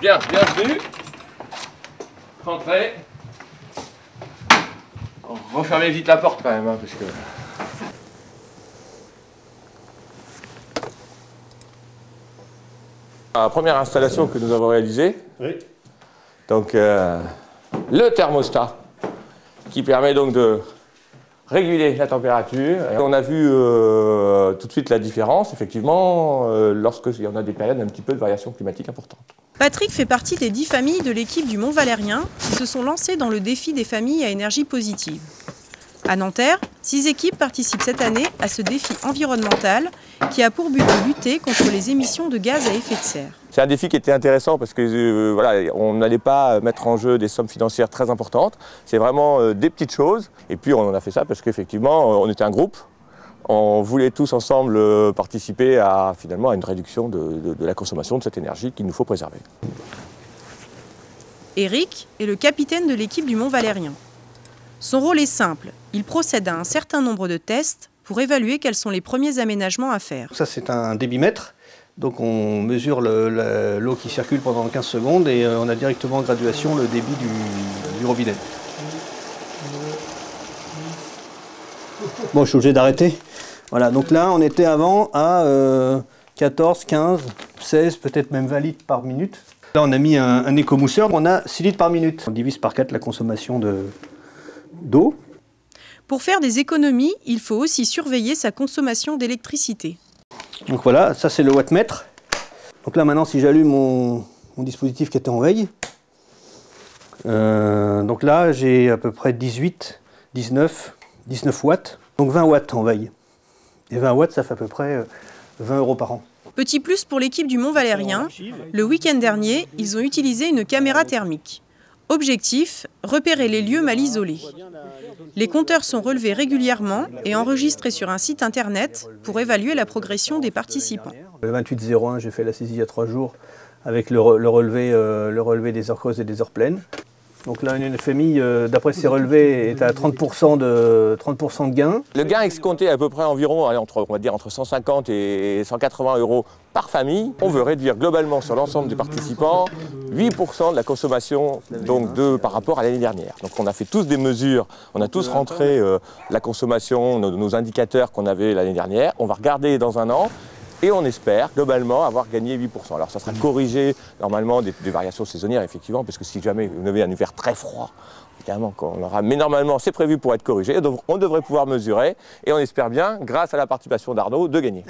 Bien, bienvenue. Rentrez. Refermez vite la porte quand même, hein, parce que... La première installation que nous avons réalisée, oui. Donc le thermostat, qui permet donc de réguler la température. Et on a vu tout de suite la différence, effectivement, lorsqu'il y en a des périodes un petit peu de variation climatique importante. Patrick fait partie des 10 familles de l'équipe du Mont Valérien qui se sont lancées dans le défi des familles à énergie positive. À Nanterre, 6 équipes participent cette année à ce défi environnemental qui a pour but de lutter contre les émissions de gaz à effet de serre. C'est un défi qui était intéressant parce que voilà, on n'allait pas mettre en jeu des sommes financières très importantes. C'est vraiment des petites choses. Et puis on a fait ça parce qu'effectivement, on était un groupe. On voulait tous ensemble participer à, finalement, à une réduction de la consommation de cette énergie qu'il nous faut préserver. Eric est le capitaine de l'équipe du Mont Valérien. Son rôle est simple, il procède à un certain nombre de tests pour évaluer quels sont les premiers aménagements à faire. Ça c'est un débitmètre, donc on mesure l'eau qui circule pendant 15 secondes et on a directement en graduation le débit du robinet. Bon, je suis obligé d'arrêter. Voilà, donc là on était avant à 14, 15, 16, peut-être même 20 litres par minute. Là on a mis un écomousseur, on a 6 litres par minute. On divise par 4 la consommation d'eau. Pour faire des économies, il faut aussi surveiller sa consommation d'électricité. Donc voilà, ça c'est le wattmètre. Donc là maintenant si j'allume mon dispositif qui était en veille, donc là j'ai à peu près 18, 19 watts, donc 20 watts en veille. Et 20 watts ça fait à peu près 20 € par an. Petit plus pour l'équipe du Mont Valérien, le week-end dernier, ils ont utilisé une caméra thermique. Objectif, repérer les lieux mal isolés. Les compteurs sont relevés régulièrement et enregistrés sur un site internet pour évaluer la progression des participants. Le 28-01, j'ai fait la saisie il y a 3 jours avec le relevé des heures creuses et des heures pleines. Donc là, une famille, d'après ces relevés, est à 30% de gain. Le gain escompté est à peu près environ, on va dire entre 150 et 180 € par famille. On veut réduire globalement sur l'ensemble des participants 8% de la consommation donc par rapport à l'année dernière. Donc on a fait tous des mesures, on a tous rentré la consommation, nos indicateurs qu'on avait l'année dernière. On va regarder dans un an. Et on espère globalement avoir gagné 8%. Alors ça sera corrigé normalement des variations saisonnières effectivement, parce que si jamais vous avez un hiver très froid, évidemment qu'on aura. Mais normalement c'est prévu pour être corrigé, donc on devrait pouvoir mesurer et on espère bien, grâce à la participation d'Arnaud, de gagner.